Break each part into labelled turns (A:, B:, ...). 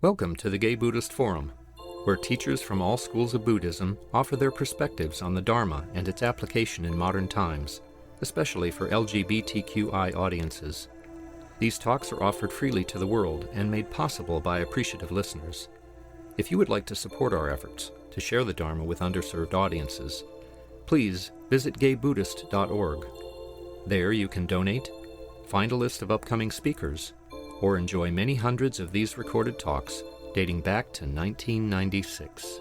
A: Welcome to the Gay Buddhist Forum, where teachers from all schools of Buddhism offer their perspectives on the Dharma and its application in modern times, especially for LGBTQI audiences. These talks are offered freely to the world and made possible by appreciative listeners. If you would like to support our efforts to share the Dharma with underserved audiences, please visit gaybuddhist.org. There you can donate, find a list of upcoming speakers, or enjoy many hundreds of these recorded talks dating back to 1996.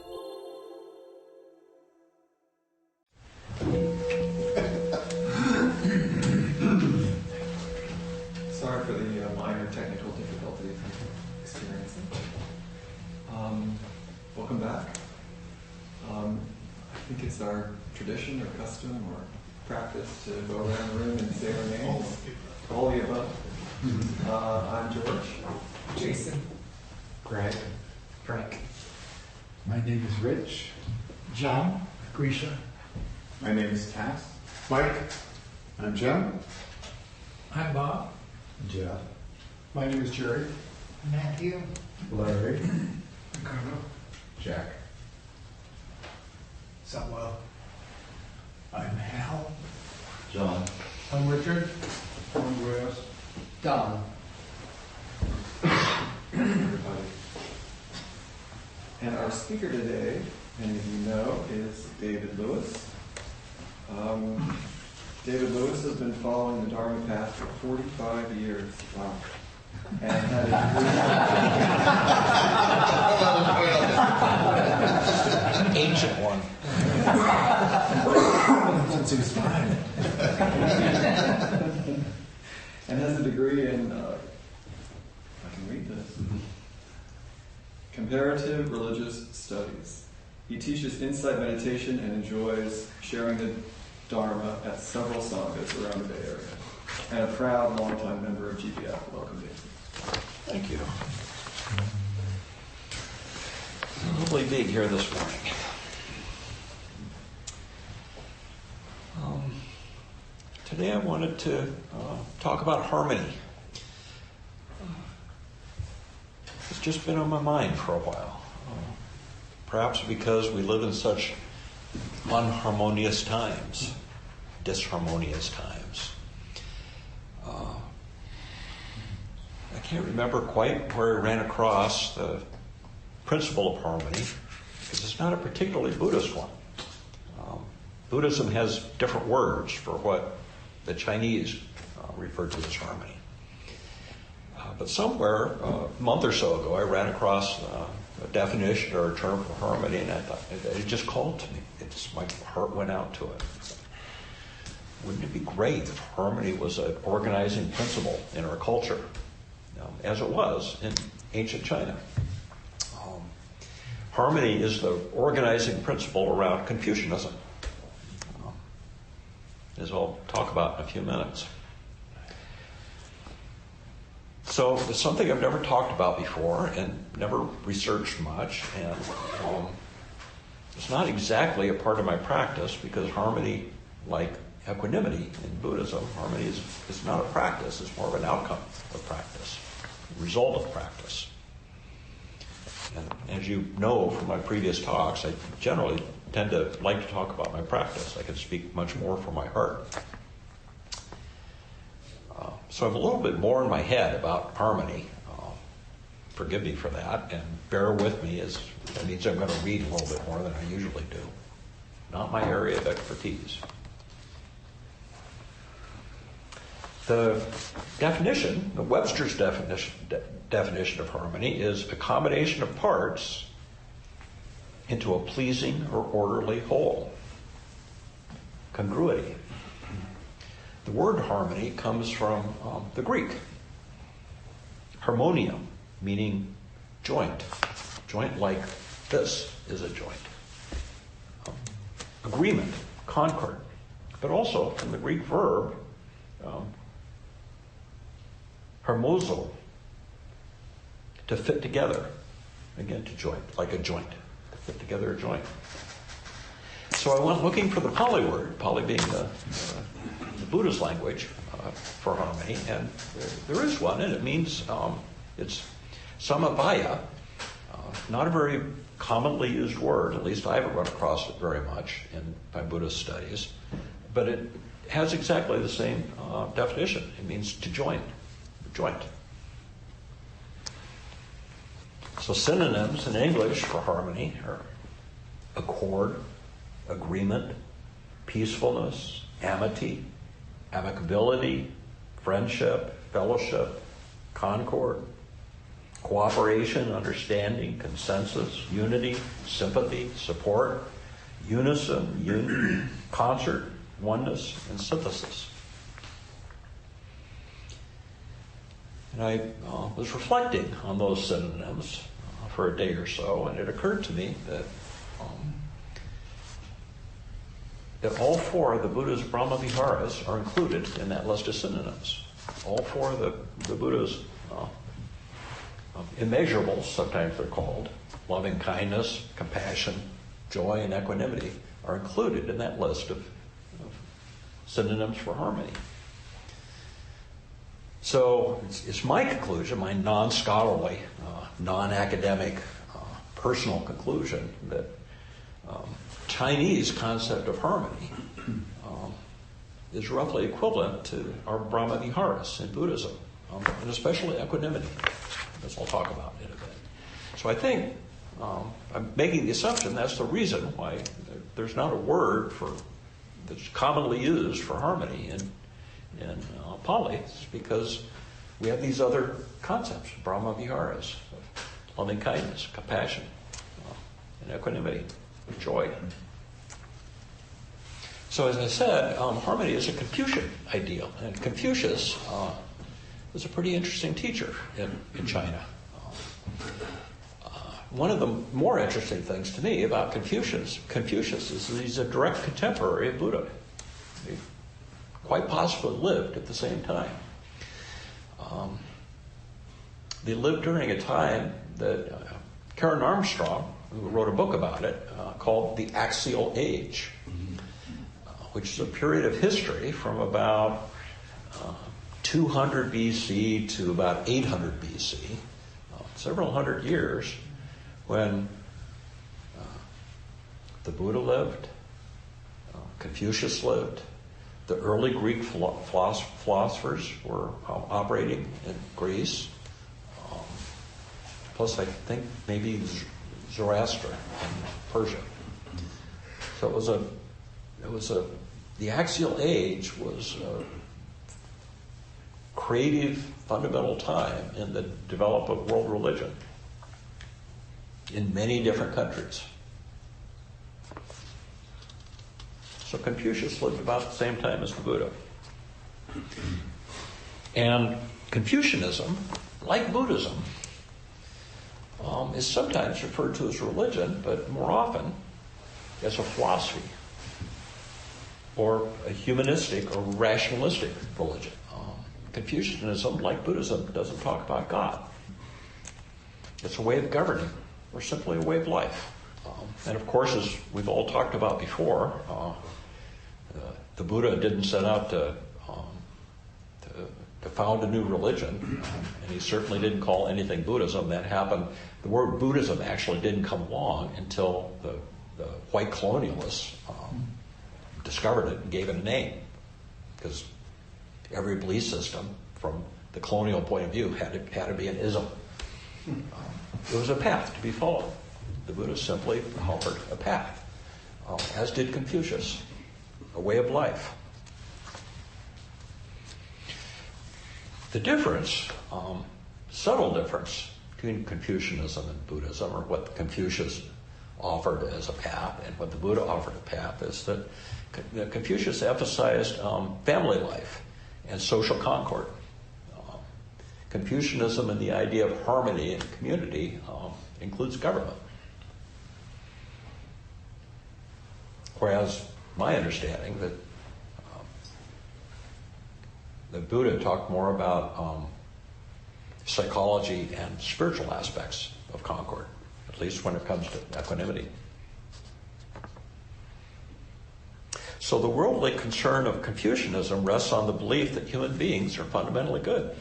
B: Sorry for the minor technical difficulties I'm experiencing. Welcome back. I think it's our tradition or custom or practice to go around the room and say our names. All of the above. I'm George.
C: Jason.
D: Greg.
C: Frank.
D: My name is Rich.
C: John. Grisha.
E: My name is Cass.
F: Mike.
E: I'm Jim.
C: I'm Bob.
D: Jeff.
F: My name is Jerry.
C: Matthew.
D: Larry.
F: Ricardo.
D: Jack.
C: Samuel. I'm Hal.
E: John.
F: I'm Richard. I'm Andreas.
C: Don.
B: Everybody. And our speaker today, many of you know, is David Lewis. David Lewis has been following the Dharma path for 45 years. Wow. And had
C: An ancient one.
D: Since he was 5.
B: and has a degree in, I can read this, comparative religious studies. He teaches insight meditation and enjoys sharing the Dharma at several sanghas around the Bay Area. And a proud longtime member of GBF. Welcome, David.
G: Thank you. Lovely being here this morning. Today I wanted to talk about harmony. It's just been on my mind for a while. Perhaps because we live in such unharmonious times, disharmonious times. I can't remember quite where I ran across the principle of harmony, because it's not a particularly Buddhist one. Buddhism has different words for what the Chinese refer to as harmony. But somewhere, a month or so ago, I ran across a definition or a term for harmony, and I thought, it just called to me. My heart went out to it. Wouldn't it be great if harmony was an organizing principle in our culture, as it was in ancient China? Harmony is the organizing principle around Confucianism, as I'll talk about in a few minutes. So it's something I've never talked about before and never researched much, and it's not exactly a part of my practice, because harmony, like equanimity in Buddhism, harmony is not a practice, it's more of an outcome of practice, a result of practice. And as you know from my previous talks, I generally tend to like to talk about my practice. I can speak much more from my heart. So I have a little bit more in my head about harmony. Forgive me for that, and bear with me, as that means I'm going to read a little bit more than I usually do. Not my area of expertise. The definition, the Webster's definition of harmony, is a combination of parts into a pleasing or orderly whole. Congruity. The word harmony comes from the Greek. Harmonium, meaning joint. Joint like this is a joint. Agreement, concord. But also from the Greek verb, harmozo, to fit together. Again, to joint, like a joint. To fit together a joint. So I went looking for the Pali word, Pali being the Buddhist language for harmony, and there is one, and it means it's samavaya, not a very commonly used word, at least I haven't run across it very much in my Buddhist studies, but it has exactly the same definition. It means to join, joint. So synonyms in English for harmony are accord, agreement, peacefulness, amity, amicability, friendship, fellowship, concord, cooperation, understanding, consensus, unity, sympathy, support, unison, concert, oneness, and synthesis. And I was reflecting on those synonyms for a day or so, and it occurred to me that all four of the Buddha's Brahma Viharas are included in that list of synonyms. All four of the Buddha's immeasurables, sometimes they're called, loving kindness, compassion, joy, and equanimity, are included in that list of synonyms for harmony. So it's my conclusion, my non-scholarly, non-academic, personal conclusion that Chinese concept of harmony is roughly equivalent to our Brahma Viharas in Buddhism, and especially equanimity, as I'll talk about in a bit. So I think I'm making the assumption that's the reason why there's not a word that's commonly used for harmony in Pali. It's because we have these other concepts, Brahma Viharas, loving kindness, compassion, and equanimity, joy. So as I said, harmony is a Confucian ideal, and Confucius was a pretty interesting teacher in China. One of the more interesting things to me about Confucius is that he's a direct contemporary of Buddha. He quite possibly lived at the same time. They lived during a time that Karen Armstrong, who wrote a book about it, called the Axial Age, which is a period of history from about 200 BC to about 800 BC, several hundred years, when the Buddha lived, Confucius lived, the early Greek philosophers were operating in Greece, plus I think maybe Zoroaster in Persia. So the Axial Age was a creative, fundamental time in the development of world religion in many different countries. So Confucius lived about the same time as the Buddha. And Confucianism, like Buddhism, is sometimes referred to as religion, but more often as a philosophy or a humanistic or rationalistic religion. Confucianism, like Buddhism, doesn't talk about God. It's a way of governing, or simply a way of life. And of course, as we've all talked about before, the Buddha didn't set out to found a new religion, and he certainly didn't call anything Buddhism. That happened. The word Buddhism actually didn't come along until the white colonialists discovered it and gave it a name, because every belief system, from the colonial point of view, had to be an ism. It was a path to be followed. The Buddha simply offered a path, as did Confucius, a way of life. The difference, subtle difference between Confucianism and Buddhism, or what Confucius offered as a path and what the Buddha offered a path, is that Confucius emphasized family life and social concord. Confucianism and the idea of harmony and community includes government. Whereas my understanding that the Buddha talked more about psychology and spiritual aspects of concord, at least when it comes to equanimity. So the worldly concern of Confucianism rests on the belief that human beings are fundamentally good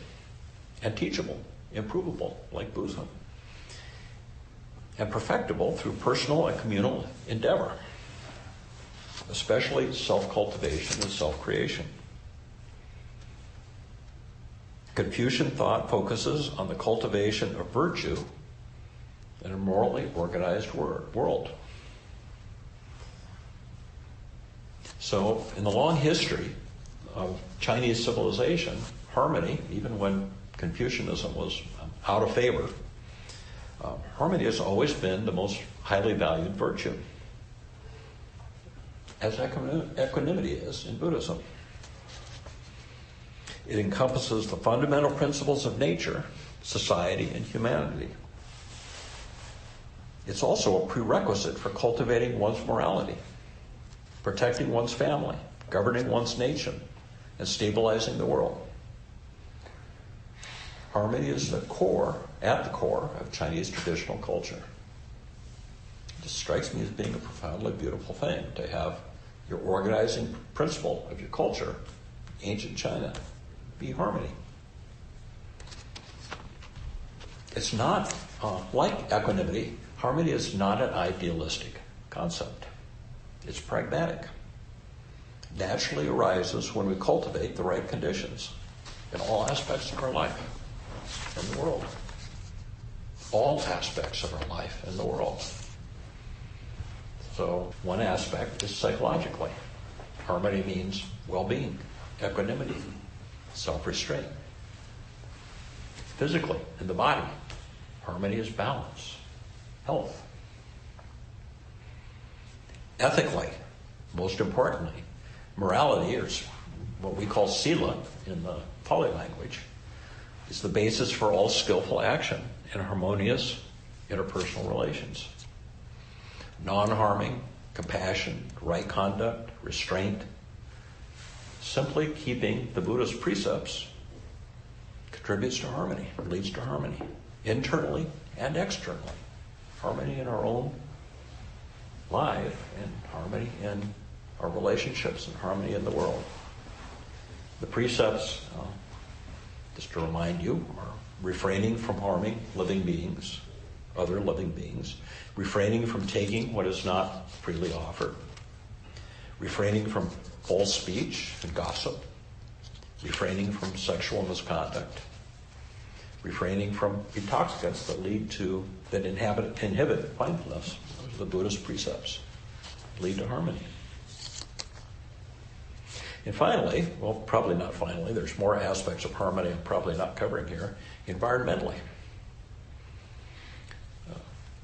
G: and teachable, improvable, like Buddhism. and perfectible through personal and communal endeavor, especially self-cultivation and self-creation. Confucian thought focuses on the cultivation of virtue in a morally organized world. So, in the long history of Chinese civilization, harmony, even when Confucianism was out of favor, harmony has always been the most highly valued virtue, as equanimity is in Buddhism. It encompasses the fundamental principles of nature, society, and humanity. It's also a prerequisite for cultivating one's morality, protecting one's family, governing one's nation, and stabilizing the world. Harmony is at the core of Chinese traditional culture. It just strikes me as being a profoundly beautiful thing to have your organizing principle of your culture, ancient China, be harmony. It's not like equanimity. Harmony is not an idealistic concept. It's pragmatic. Naturally arises when we cultivate the right conditions in all aspects of our life and the world. All aspects of our life and the world. So one aspect is psychologically. Harmony means well-being, equanimity, self-restraint. Physically, in the body, harmony is balance, health. Ethically, most importantly, morality, or what we call sila in the Pali language, is the basis for all skillful action in harmonious interpersonal relations. Non-harming, compassion, right conduct, restraint. Simply keeping the Buddha's precepts contributes to harmony, leads to harmony, internally and externally. Harmony in our own life, and harmony in our relationships, and harmony in the world. The precepts, just to remind you, are refraining from harming living beings, other living beings, refraining from taking what is not freely offered, refraining from false speech and gossip, refraining from sexual misconduct, refraining from intoxicants that inhibit mindfulness. Those are the Buddhist precepts. Lead to harmony. And finally, well, probably not finally, there's more aspects of harmony I'm probably not covering here, environmentally.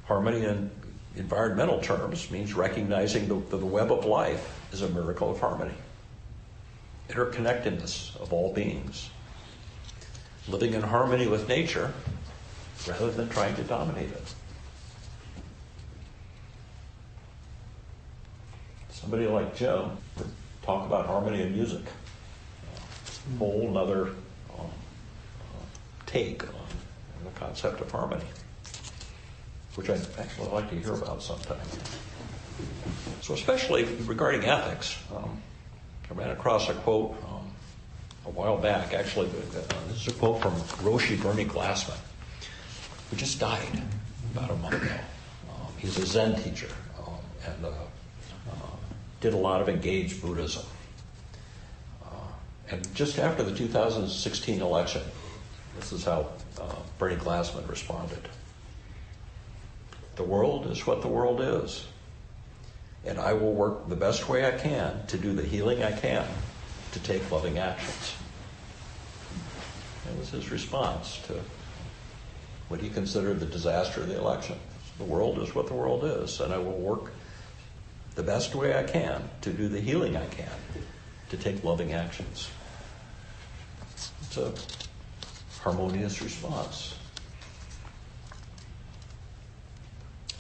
G: Harmony in environmental terms means recognizing the web of life is a miracle of harmony, interconnectedness of all beings, living in harmony with nature rather than trying to dominate it. Somebody like Jim would talk about harmony in music, a whole other take on the concept of harmony, which I'd actually like to hear about sometime. So especially regarding ethics, I ran across a quote a while back. Actually, this is a quote from Roshi Bernie Glassman, who just died about a month ago. He's a Zen teacher and did a lot of engaged Buddhism. And just after the 2016 election, this is how Bernie Glassman responded. The world is what the world is, and I will work the best way I can to do the healing I can to take loving actions. That was his response to what he considered the disaster of the election. The world is what the world is, and I will work the best way I can to do the healing I can to take loving actions. It's a harmonious response.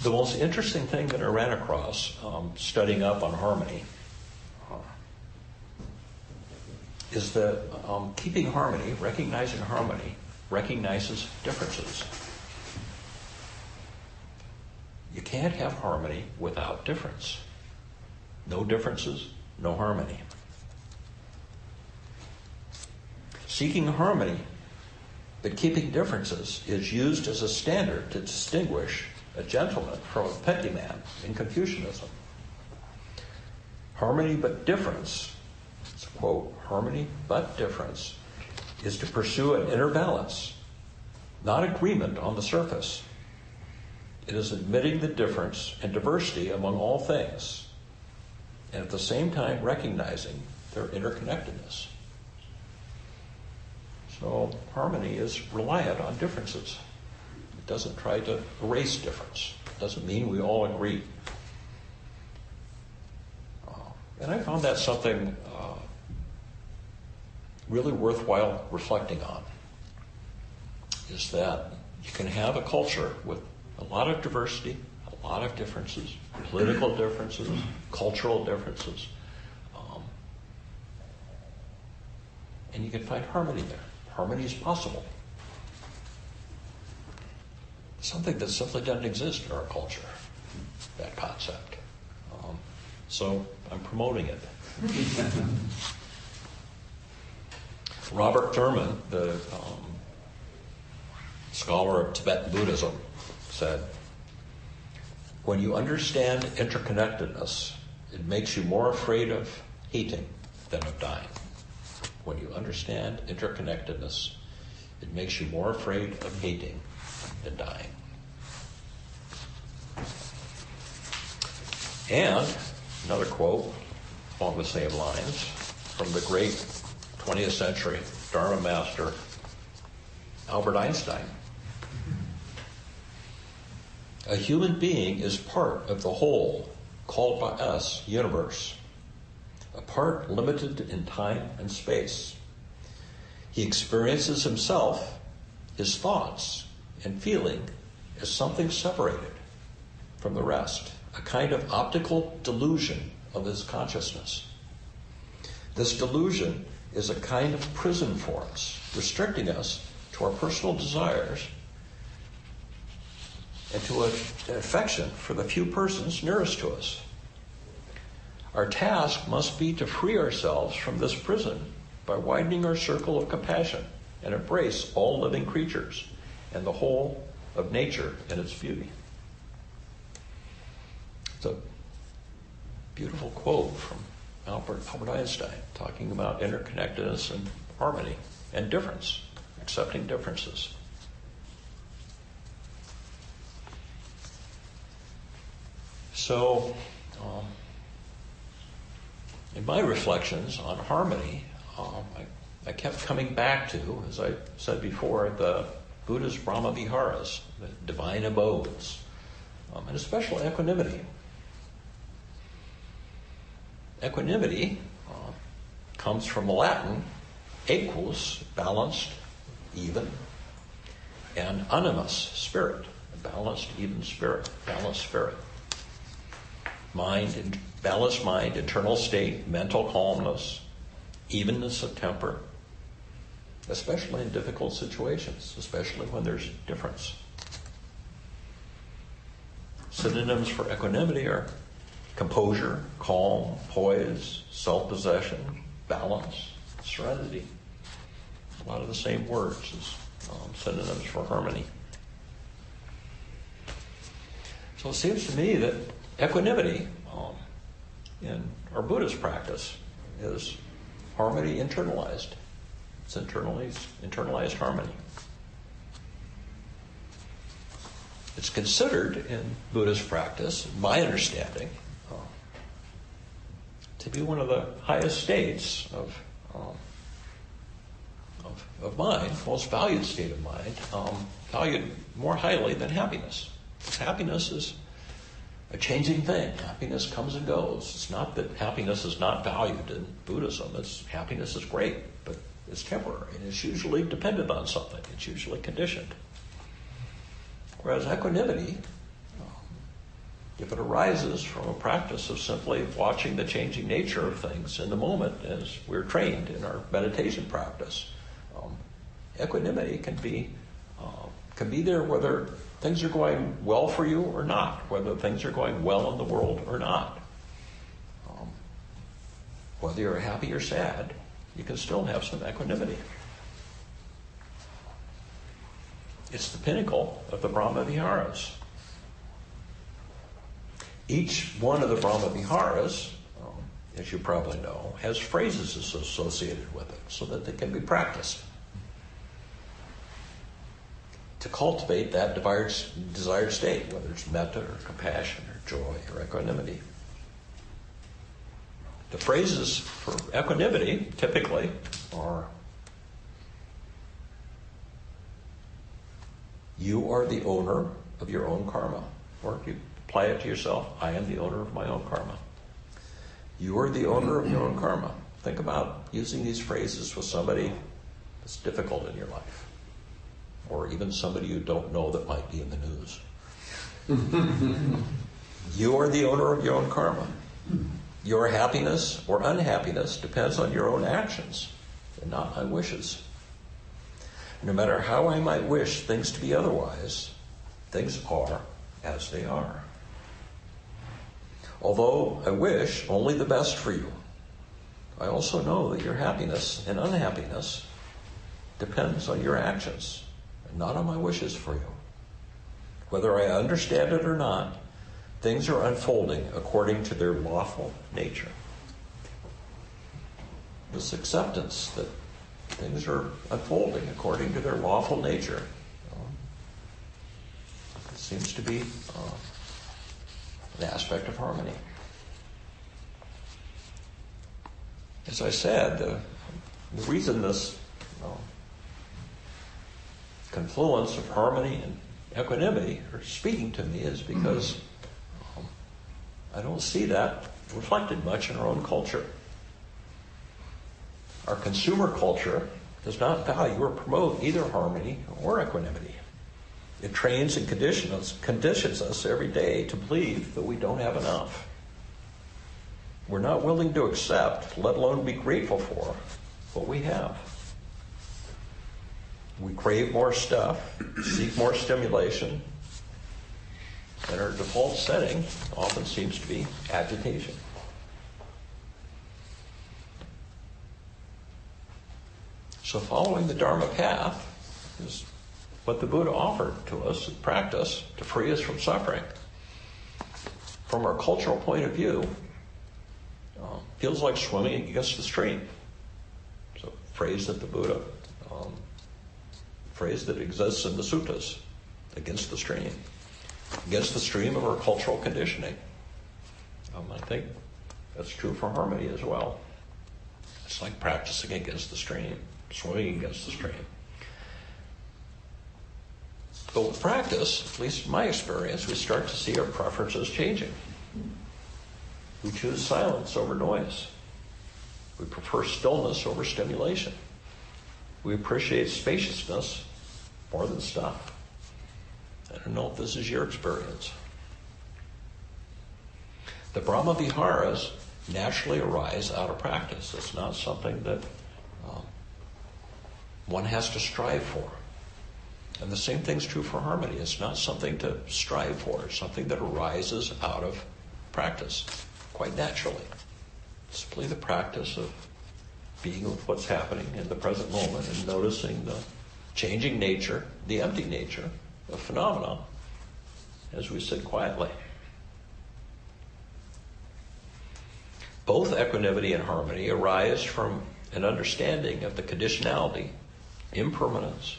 G: The most interesting thing that I ran across studying up on harmony is that keeping harmony, recognizing harmony, recognizes differences. You can't have harmony without difference. No differences, no harmony. Seeking harmony, but keeping differences, is used as a standard to distinguish a gentleman from a petty man in Confucianism. Harmony but difference, it's a quote, harmony but difference is to pursue an inner balance, not agreement on the surface. It is admitting the difference and diversity among all things, and at the same time recognizing their interconnectedness. So harmony is reliant on differences. It doesn't try to erase difference. It doesn't mean we all agree. And I found that something really worthwhile reflecting on, is that you can have a culture with a lot of diversity, a lot of differences, political differences, cultural differences, and you can find harmony there. Harmony is possible. Something that simply doesn't exist in our culture, that concept. So I'm promoting it. Robert Thurman, the scholar of Tibetan Buddhism, said, "When you understand interconnectedness, it makes you more afraid of hating than of dying." When you understand interconnectedness, it makes you more afraid of hating than dying. And another quote along the same lines from the great 20th century Dharma master Albert Einstein. "A human being is part of the whole called by us universe, a part limited in time and space. He experiences himself, his thoughts, and feeling as something separated from the rest, a kind of optical delusion of his consciousness. This delusion is a kind of prison for us, restricting us to our personal desires and to an affection for the few persons nearest to us. Our task must be to free ourselves from this prison by widening our circle of compassion and embrace all living creatures and the whole of nature and its beauty." It's a beautiful quote from Albert Einstein, talking about interconnectedness and harmony and difference, accepting differences. So, in my reflections on harmony, I kept coming back to, as I said before, the Buddha's Brahma Viharas, the divine abodes, and especially equanimity. Equanimity comes from the Latin equus, balanced, even, and animus, spirit, a balanced, even spirit, balanced spirit. Mind, balanced mind, internal state, mental calmness, evenness of temper, especially in difficult situations, especially when there's difference. Synonyms for equanimity are composure, calm, poise, self-possession, balance, serenity. A lot of the same words as synonyms for harmony. So it seems to me that equanimity in our Buddhist practice is harmony internalized. It's internalized harmony. It's considered in Buddhist practice, my understanding, to be one of the highest states of mind, most valued state of mind, valued more highly than happiness. Because happiness is a changing thing. Happiness comes and goes. It's not that happiness is not valued in Buddhism. Happiness is great, but it's temporary, and it's usually dependent on something. It's usually conditioned. Whereas equanimity, if it arises from a practice of simply watching the changing nature of things in the moment, as we're trained in our meditation practice, equanimity can be there whether things are going well for you or not, whether things are going well in the world or not. Whether you're happy or sad, you can still have some equanimity. It's the pinnacle of the Brahma Viharas. Each one of the Brahma Viharas, as you probably know, has phrases associated with it so that they can be practiced to cultivate that desired state, whether it's metta or compassion or joy or equanimity. The phrases for equanimity typically are, you are the owner of your own karma. Or if you apply it to yourself, I am the owner of my own karma. You are the owner of your own karma. Think about using these phrases with somebody that's difficult in your life, or even somebody you don't know that might be in the news. You are the owner of your own karma. Your happiness or unhappiness depends on your own actions and not my wishes. No matter how I might wish things to be otherwise, things are as they are. Although I wish only the best for you, I also know that your happiness and unhappiness depends on your actions and not on my wishes for you. Whether I understand it or not, things are unfolding according to their lawful nature. This acceptance that things are unfolding according to their lawful nature seems to be an aspect of harmony. As I said, the reason this confluence of harmony and equanimity are speaking to me is because I don't see that reflected much in our own culture. Our consumer culture does not value or promote either harmony or equanimity. It trains and conditions us every day to believe that we don't have enough. We're not willing to accept, let alone be grateful for, what we have. We crave more stuff, seek more stimulation, and our default setting often seems to be agitation. So following the Dharma path is what the Buddha offered to us in practice to free us from suffering. From our cultural point of view, feels like swimming against the stream. It's a phrase that the Buddha, phrase that exists in the suttas, against the stream of our cultural conditioning. I think that's true for harmony as well. It's like practicing against the stream, swimming against the stream. But with practice, at least in my experience, we start to see our preferences changing. We choose silence over noise. We prefer stillness over stimulation. We appreciate spaciousness more than stuff. I don't know if this is your experience. The Brahma Viharas naturally arise out of practice. It's not something that one has to strive for. And the same thing's true for harmony. It's not something to strive for. It's something that arises out of practice, quite naturally. It's simply the practice of being with what's happening in the present moment and noticing the changing nature, the empty nature of phenomena as we sit quietly. Both equanimity and harmony arise from an understanding of the conditionality, impermanence,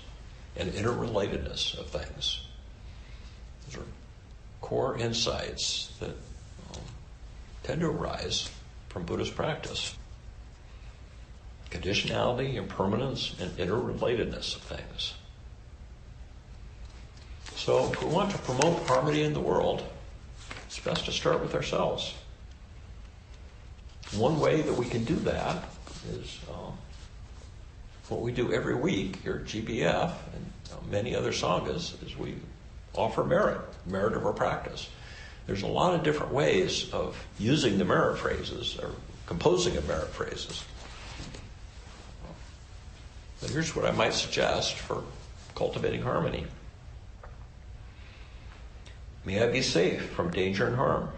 G: and interrelatedness of things. Those are core insights that tend to arise from Buddhist practice. Conditionality, impermanence, and interrelatedness of things. So if we want to promote harmony in the world, it's best to start with ourselves. One way that we can do that is what we do every week here at GBF and many other sanghas is we offer merit of our practice. There's a lot of different ways of using the merit phrases or composing of merit phrases. But here's what I might suggest for cultivating harmony. May I be safe from danger and harm.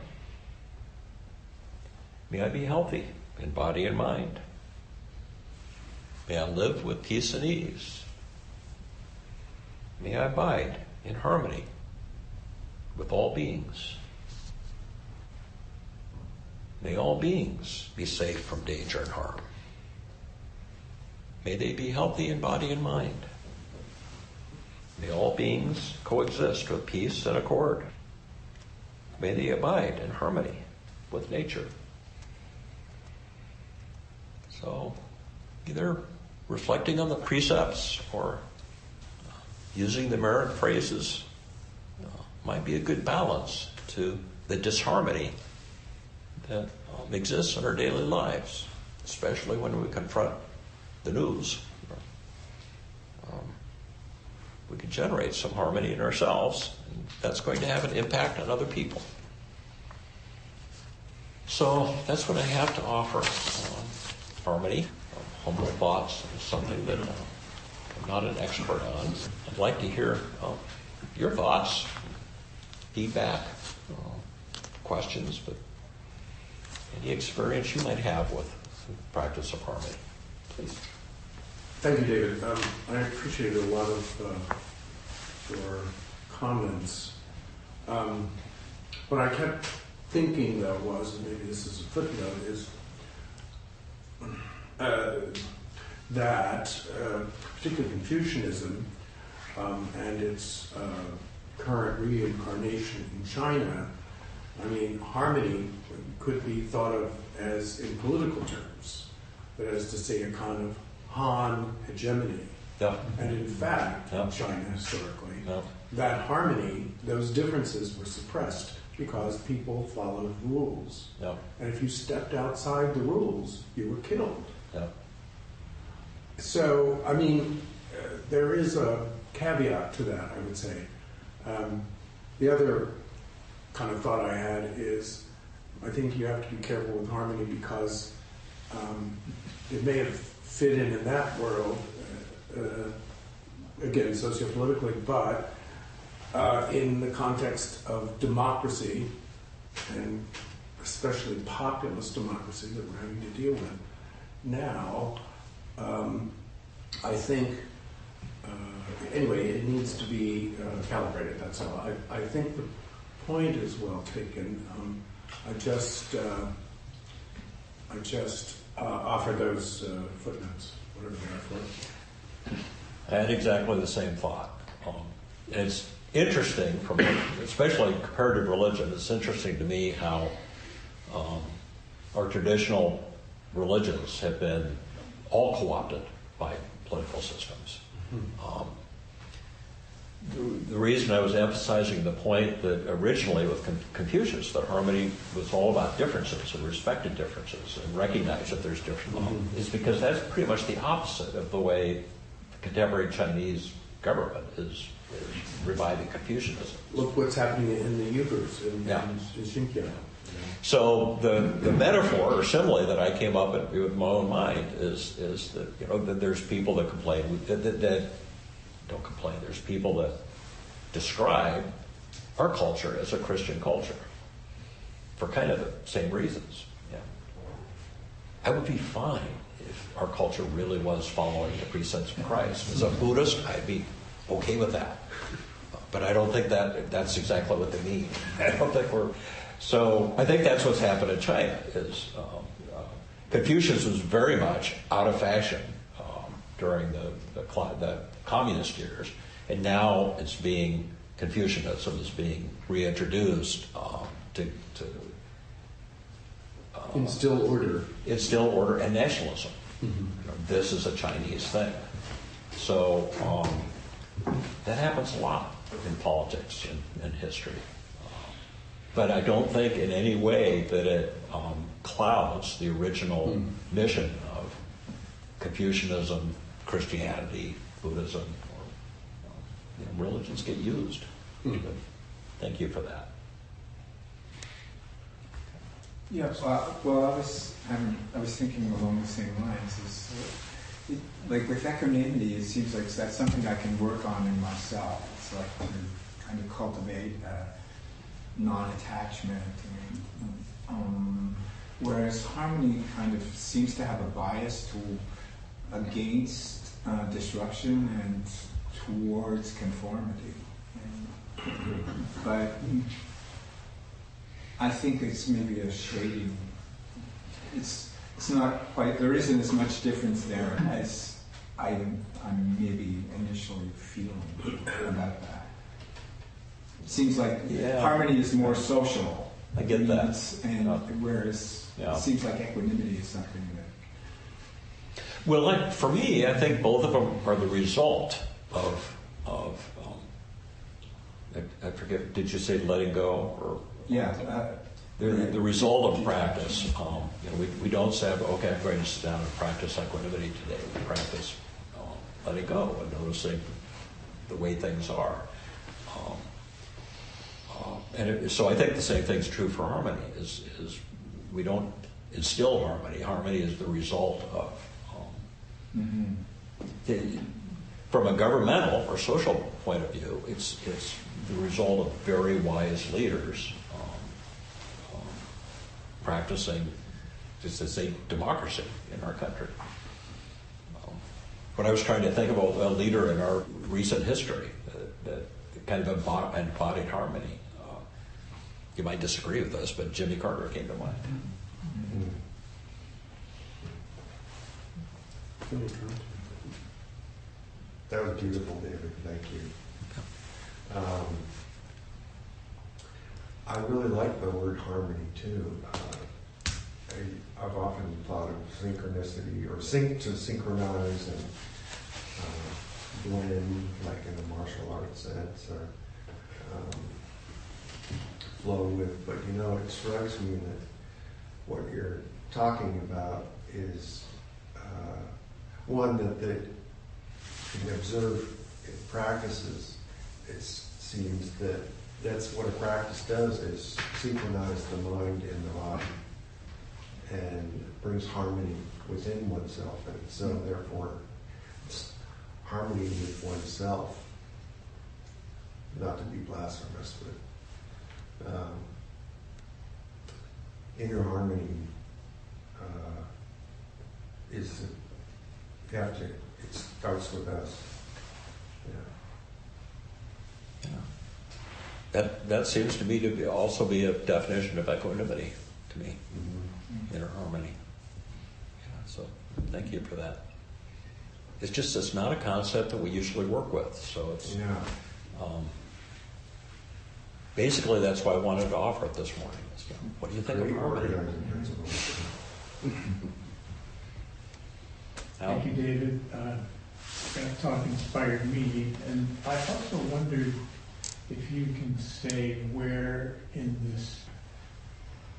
G: May I be healthy in body and mind. May I live with peace and ease. May I abide in harmony with all beings. May all beings be safe from danger and harm. May they be healthy in body and mind. May all beings coexist with peace and accord. May they abide in harmony with nature. So, either reflecting on the precepts or using the merit phrases might be a good balance to the disharmony that exists in our daily lives, especially when we confront the news. We can generate some harmony in ourselves, and that's going to have an impact on other people. So that's what I have to offer on harmony. Humble thoughts is something that I'm not an expert on. I'd like to hear your thoughts, feedback, questions, but any experience you might have with the practice of harmony, please.
H: Thank you, David. I appreciated a lot of your comments. What I kept thinking, though, was, and maybe this is a footnote, is that particularly Confucianism and its current reincarnation in China, I mean, harmony could be thought of as in political terms, that is to say, a kind of Han hegemony.
G: Yeah.
H: And in fact,
G: Yeah.
H: in China historically,
G: Yeah.
H: that harmony, those differences were suppressed because people followed rules.
G: Yeah.
H: And if you stepped outside the rules, you were killed.
G: Yeah.
H: So, I mean, there is a caveat to that, I would say. The other kind of thought I had is, I think you have to be careful with harmony because it may have fit in that world, again, sociopolitically, but in the context of democracy, and especially populist democracy that we're having to deal with now, I think, anyway, it needs to be calibrated, that's all. I think the point is well taken. I just offer those footnotes, whatever they are for.
G: I had exactly the same thought. And it's interesting, especially comparative religion, it's interesting to me how our traditional religions have been all co-opted by political systems. The reason I was emphasizing the point that originally with Confucius, that harmony was all about differences and respected differences and recognize that there's different is because that's pretty much the opposite of the way the contemporary Chinese government is reviving Confucianism.
H: Look what's happening in the Uyghurs in Xinjiang.
G: So the metaphor or simile that I came up with my own mind is that that there's people that complain that don't complain. There's people that describe our culture as a Christian culture for kind of the same reasons. Yeah. I would be fine if our culture really was following the precepts of Christ. As a Buddhist, I'd be okay with that. But I don't think that's exactly what they mean. I don't think we're... So I think that's what's happened in China is Confucius was very much out of during the communist years, and now Confucianism is being reintroduced to
H: instill order
G: and nationalism. This is a Chinese thing. So that happens a lot in politics and history. But I don't think in any way that it clouds the original mission of Confucianism, Christianity, Buddhism, or religions get used. Thank you for that.
I: Yeah, well, I was thinking along the same lines. Like with equanimity, it seems like that's something I can work on in myself. It's like to kind of cultivate non-attachment. Whereas harmony kind of seems to have a bias against disruption and towards conformity. But I think it's maybe a shading it's not quite, there isn't as much difference there as I'm maybe initially feeling about that. It seems like harmony is more social.
G: I get that.
I: Whereas it seems like equanimity is something that...
G: Well, for me, I think both of them are the result of I forget, did you say letting go? Or they're the result of practice. We don't say, okay, I'm going to sit down and practice equanimity today. We practice letting go and noticing the way things are. So I think the same thing's true for harmony. Is we don't instill harmony. Harmony is the result of. From a governmental or social point of view, it's the result of very wise leaders practicing, just to say, democracy in our country. When I was trying to think about a leader in our recent history that kind of embodied harmony, you might disagree with us, but Jimmy Carter came to mind.
D: That was beautiful, David. Thank you. I really like the word harmony too. I've often thought of synchronicity or to synchronize and blend, like in the martial arts sense, or flow with. But it strikes me that what you're talking about is one that in observed practices, it seems that that's what a practice does, is synchronize the mind and the body and brings harmony within oneself. And so therefore, it's harmony with oneself, not to be blasphemous, but inner harmony is, it starts with us.
G: That seems to me to also be a definition of equanimity to me, inner harmony. So thank you for that. It's not a concept that we usually work with. So it's basically that's why I wanted to offer it this morning. So what do you think of harmony?
F: Thank you, David. That talk inspired me, and I also wondered if you can say where in this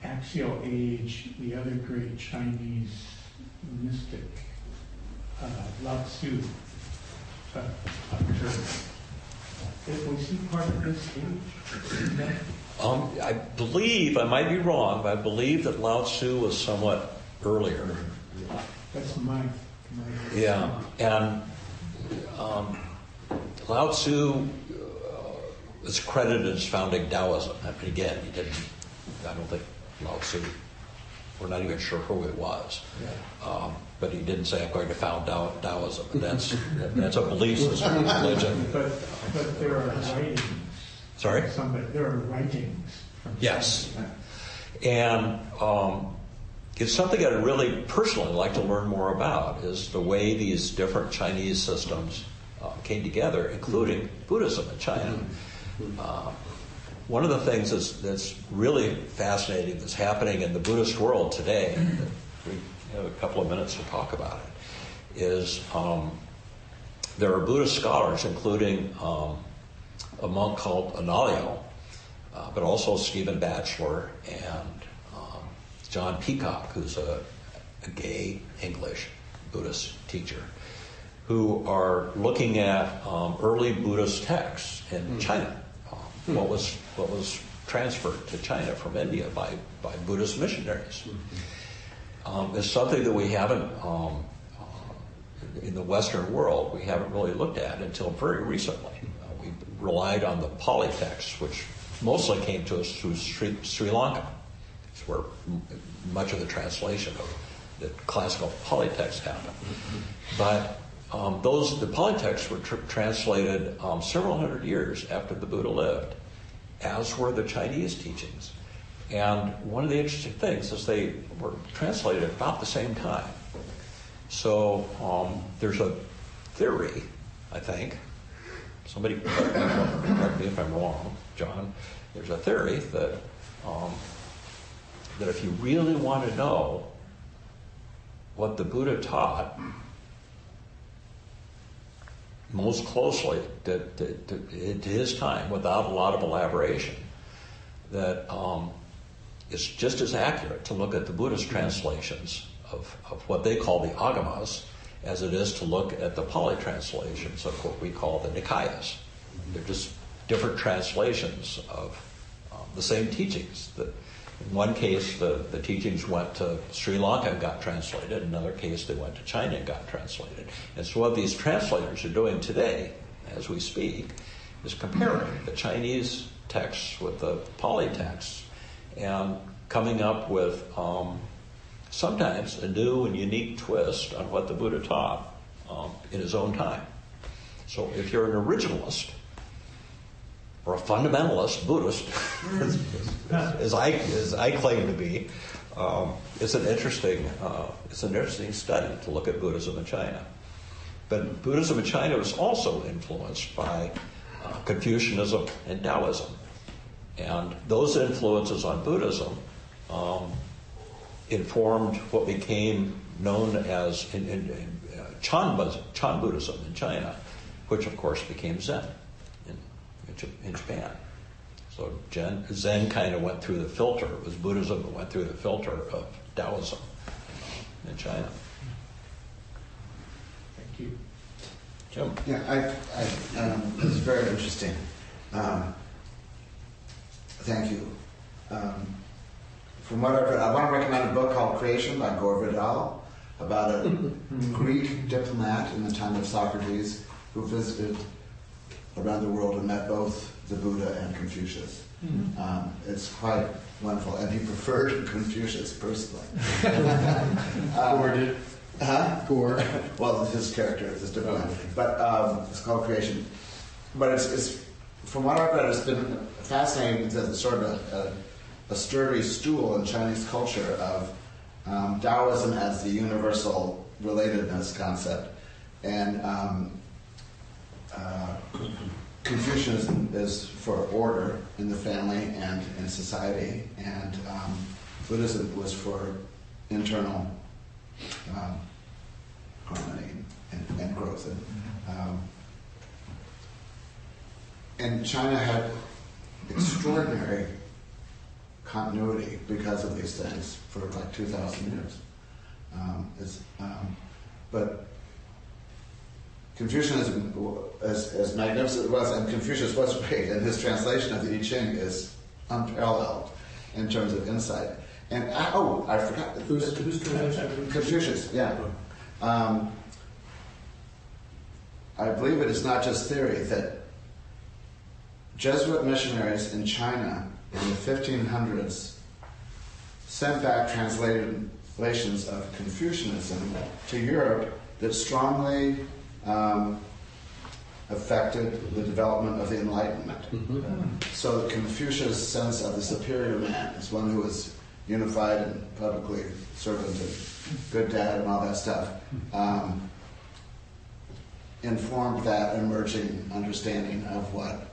F: axial age the other great Chinese mystic, Lao Tzu, occurred. Was he part of this age?
G: I believe, I might be wrong, but I believe that Lao Tzu was somewhat earlier.
F: That's my
G: and Lao Tzu is credited as founding Taoism. I mean, again, I don't think Lao Tzu, we're not even sure who it was. But he didn't say, I'm going to found Taoism. And that's a belief system, religion.
F: But there are writings.
G: Sorry?
F: There are writings.
G: Yes. And it's something I'd really personally like to learn more about, is the way these different Chinese systems came together, including Buddhism in China. One of the things that's really fascinating that's happening in the Buddhist world today, that we have a couple of minutes to talk about it, is there are Buddhist scholars, including a monk called Analayo, but also Stephen Batchelor and John Peacock, who's a gay English Buddhist teacher, who are looking at early Buddhist texts in China. What was transferred to China from India by Buddhist missionaries. It's something that we haven't, in the Western world, we haven't really looked at until very recently. We relied on the Pali texts, which mostly came to us through Sri Lanka. It's where much of the translation of the classical Pali text happened. But the Pali texts were translated several hundred years after the Buddha lived, as were the Chinese teachings. And one of the interesting things is they were translated at about the same time. So there's a theory, I think, somebody correct me if I'm wrong, John, there's a theory that that if you really want to know what the Buddha taught most closely to his time, without a lot of elaboration, that it's just as accurate to look at the Buddhist translations of what they call the agamas as it is to look at the Pali translations of what we call the Nikayas. They're just different translations of the same teachings. In one case, the teachings went to Sri Lanka and got translated. In another case, they went to China and got translated. And so what these translators are doing today, as we speak, is comparing the Chinese texts with the Pali texts and coming up with sometimes a new and unique twist on what the Buddha taught in his own time. So if you're an originalist or a fundamentalist Buddhist, as I claim to be, it's an interesting study to look at Buddhism in China. But Buddhism in China was also influenced by Confucianism and Taoism. And those influences on Buddhism informed what became known as Chan Buddhism in China, which of course became Zen in Japan. So Zen kind of went through the filter. It was Buddhism that went through the filter of Taoism in China.
F: Thank you.
G: Jim?
J: Yeah, it's very interesting. Thank you. From what I've read, I want to recommend a book called Creation by Gore Vidal about a Greek diplomat in the time of Socrates who visited around the world and met both the Buddha and Confucius. It's quite wonderful, and he preferred Confucius personally.
B: Gore did.
J: Gore. Well, his character is diplomat, but it's called Creation. But it's from what I've read, it's been fascinating that it's sort of a sturdy stool in Chinese culture of Taoism as the universal relatedness concept, and Confucianism is for order in the family and in society, and Buddhism was for internal harmony and growth. And China had extraordinary continuity because of these things for like 2,000 years. But Confucianism, as magnificent as it was, and Confucius was great, and his translation of the I Ching is unparalleled in terms of insight. And I forgot.
H: Who's translation?
J: Confucius, yeah. I believe it is not just theory that Jesuit missionaries in China in the 1500s sent back translations of Confucianism to Europe that strongly affected the development of the Enlightenment. So that Confucius' sense of the superior man as one who was unified and publicly servant and good dad and all that stuff informed that emerging understanding of what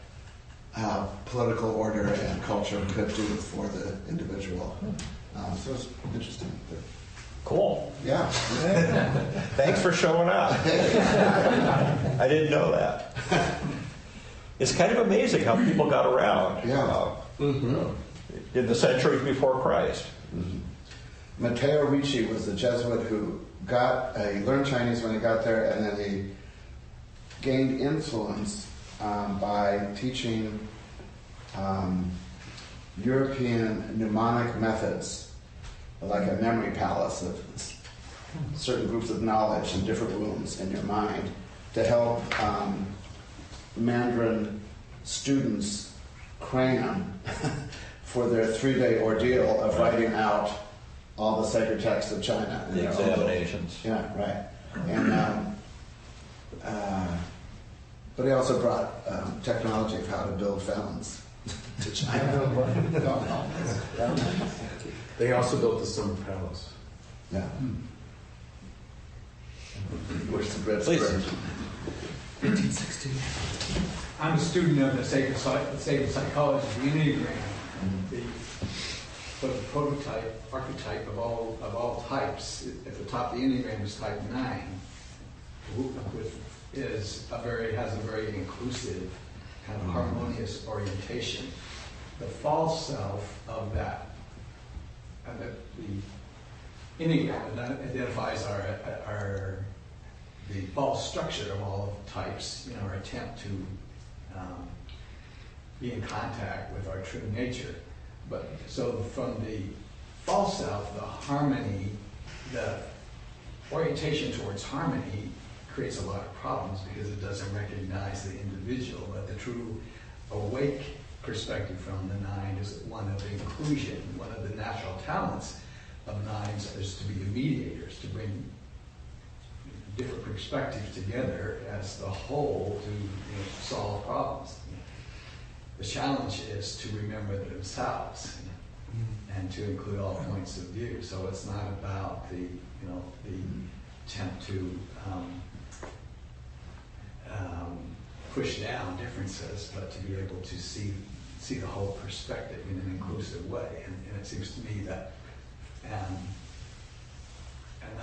J: political order and culture could do for the individual. So it's interesting.
G: Cool.
J: Yeah.
G: Thanks for showing up. I didn't know that. It's kind of amazing how people got around in the centuries before Christ.
J: Matteo Ricci was the Jesuit who learned Chinese when he got there, and then he gained influence by teaching European mnemonic methods, like a memory palace of certain groups of knowledge and different rooms in your mind to help Mandarin students cram for their 3-day ordeal of writing out all the sacred texts of China.
G: The examinations.
J: Yeah, right. And but he also brought technology of how to build fountains to China.
H: They also built the Summer Palace.
J: Yeah. Where's the bread?
G: Please.
C: 1860.
K: I'm a student of the sacred psychology of the Enneagram. The sort of prototype, archetype of all types. At the top, the Enneagram is type 9, which has a very inclusive, kind of harmonious orientation. The false self of that, and the Enneagram identifies the false structure of all types, our attempt to be in contact with our true nature. But so from the false self, the harmony, the orientation towards harmony creates a lot of problems because it doesn't recognize the individual. But the true awake perspective from the 9 is one of inclusion. One of the natural talents of 9s is to be the mediators, to bring different perspectives together as the whole to solve problems. The challenge is to remember themselves and to include all points of view. So it's not about the attempt to push down differences, but to be able to see the whole perspective in an inclusive way. And it seems to me that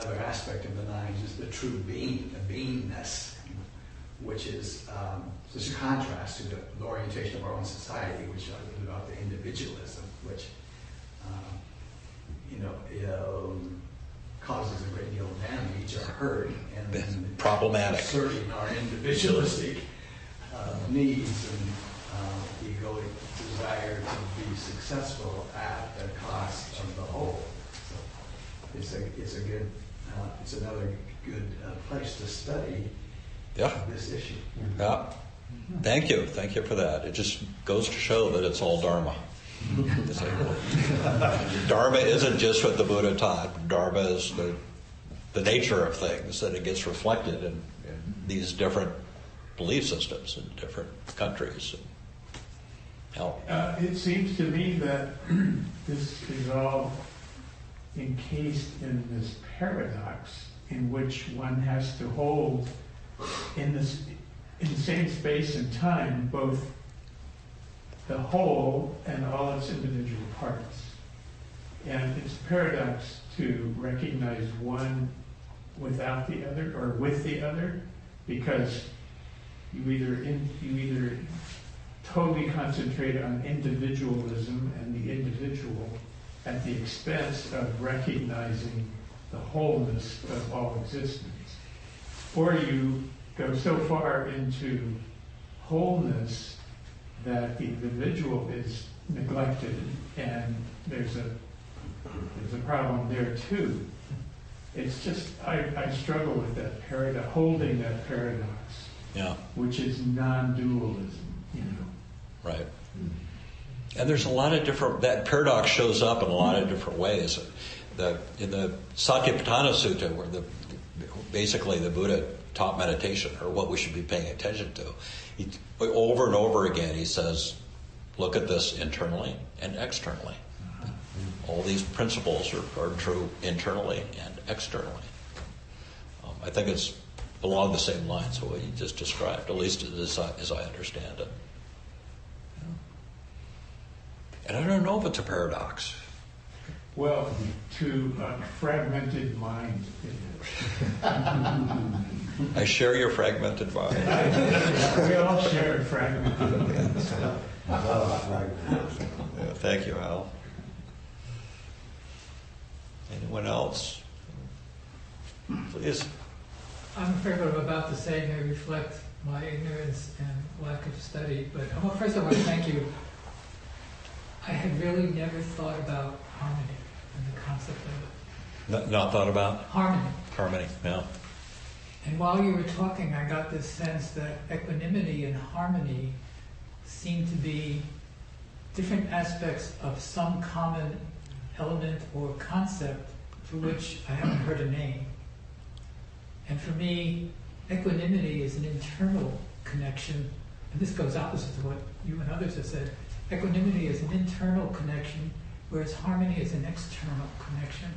K: another aspect of the 9s is the true being, the beingness, which is such a contrast to the orientation of our own society, which is about the individualism, which causes a great deal of damage or hurt, and
G: problematic.
K: Asserting our individualistic needs and egoic desire to be successful at the cost of the whole. So it's another good place to study this issue.
G: Yeah. Thank you for that. It just goes to show that it's all dharma. Dharma isn't just what the Buddha taught. Dharma is the nature of things, that it gets reflected in these different belief systems in different countries.
F: It seems to me that this is all encased in this paradox in which one has to hold in the same space and time both the whole and all its individual parts. And it's a paradox to recognize one without the other or with the other, because you either totally concentrate on individualism and the individual at the expense of recognizing the wholeness of all existence, or you go so far into wholeness that the individual is neglected, and there's a problem there too. It's just I struggle with that paradox, holding that paradox, which is non-dualism,
G: Right. And there's a lot of that paradox shows up in a lot of different ways. In the Satipatthana Sutta, where basically the Buddha taught meditation, or what we should be paying attention to, over and over again he says, look at this internally and externally. All these principles are true internally and externally. I think it's along the same lines of what you just described, at least as I understand it. And I don't know if it's a paradox.
F: Well, to a fragmented mind,
G: I share your fragmented mind.
F: We all share a fragmented mind.
G: Thank you, Al. Anyone else? Please.
L: I'm afraid what I'm about to say may reflect my ignorance and lack of study, but first I want to thank you. I had really never thought about harmony and the concept of it.
G: Not thought about?
L: Harmony.
G: Harmony, yeah.
L: And while you were talking, I got this sense that equanimity and harmony seem to be different aspects of some common element or concept for which I haven't heard a name. And for me, equanimity is an internal connection, and this goes opposite to what you and others have said. Equanimity is an internal connection whereas harmony is an external connection.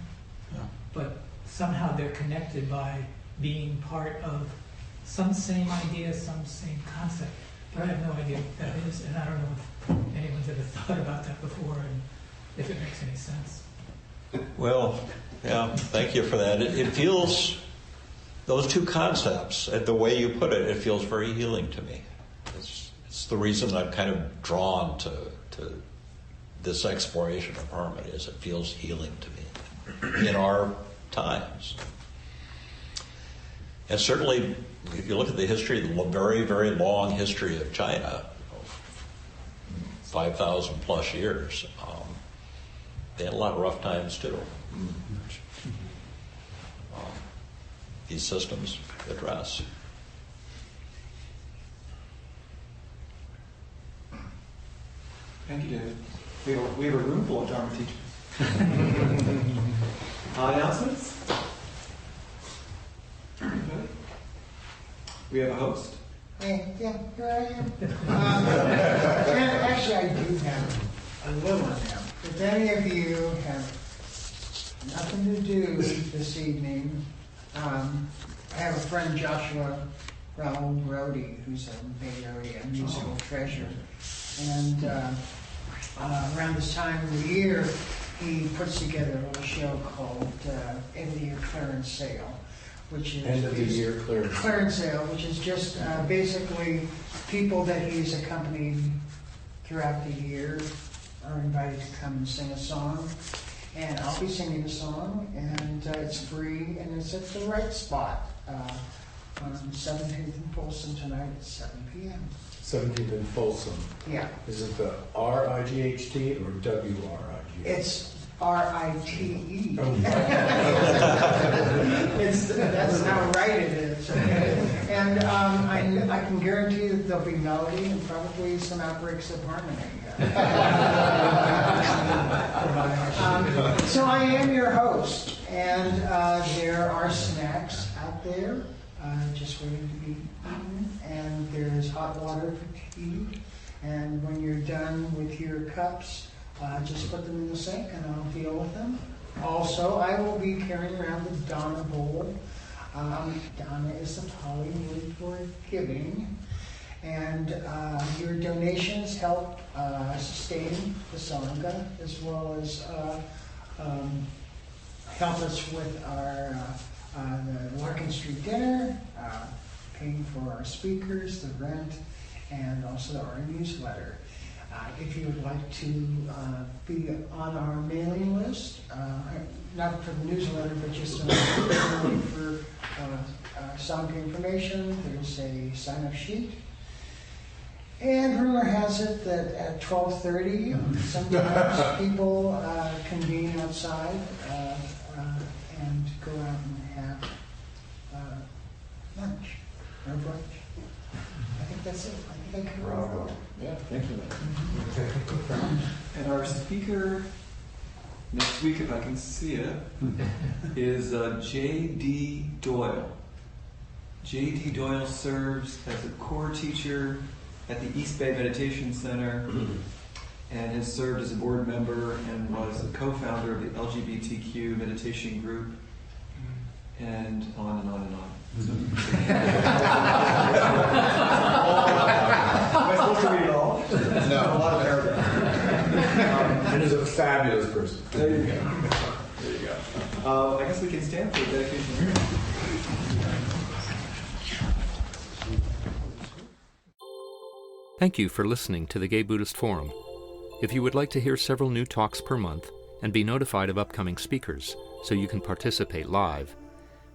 G: Yeah.
L: But somehow they're connected by being part of some same idea, some same concept. But I have no idea what that is, and I don't know if anyone's ever thought about that before, and if it makes any sense.
G: Well, yeah, thank you for that. It feels, those two concepts, the way you put it, it feels very healing to me. It's the reason I'm kind of drawn to this exploration of harmony, is it feels healing to me in our times. And certainly, if you look at the history, the very, very long history of China, 5,000 plus years, they had a lot of rough times too. These systems address.
B: Thank you, David. We have a room full of Dharma teachers. Announcements? Anybody? We have a host.
C: Hey, yeah, here I am. Actually, I do have a little announcement. If any of you have nothing to do this evening, I have a friend, Joshua Raoul Brody, who's a Bay Area musical treasure. And around this time of the year, he puts together a little show called End of the Year Clearance Sale, which is
H: End of the Year
C: Clearance Sale, which is just basically people that he's accompanied throughout the year are invited to come and sing a song. And I'll be singing a song, and it's free, and it's at the right spot on 17th and Folsom tonight at 7 p.m.
H: 17th and Folsom.
C: Yeah.
H: Is it the R-I-G-H-T or W-R-I-G-H-T?
C: It's R-I-T-E.
H: Oh.
C: That's how right it is. And I can guarantee that there'll be melody and probably some outbreaks of harmony. So I am your host, and there are snacks out there just waiting to be eaten, and there's hot water for tea, and when you're done with your cups, just put them in the sink and I'll deal with them. Also, I will be carrying around the Dharma bowl. Dharma is the Pali word for giving. And your donations help sustain the Sangha, as well as help us with our the Larkin Street dinner, paying for our speakers, the rent, and also our newsletter. If you would like to be on our mailing list, not for the newsletter, but just for Sangha information, there's a sign-up sheet. And rumor has it that at 12:30, sometimes people convene outside and go out and have lunch or brunch. I think that's it. I think I covered it all.
B: Yeah, thank you. And our speaker next week, if I can see it, is J.D. Doyle. J.D. Doyle serves as a core teacher at the East Bay Meditation Center and has served as a board member and was a co-founder of the LGBTQ meditation group, and on and on and on. Am I supposed to read it all?
J: No.
B: A lot of paragraphs.
H: And is a fabulous person.
B: There you go. There you go. I guess we can stand for the dedication.
A: Thank you for listening to the Gay Buddhist Forum. If you would like to hear several new talks per month and be notified of upcoming speakers so you can participate live,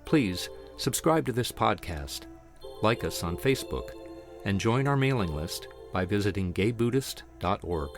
A: please subscribe to this podcast, like us on Facebook, and join our mailing list by visiting gaybuddhist.org.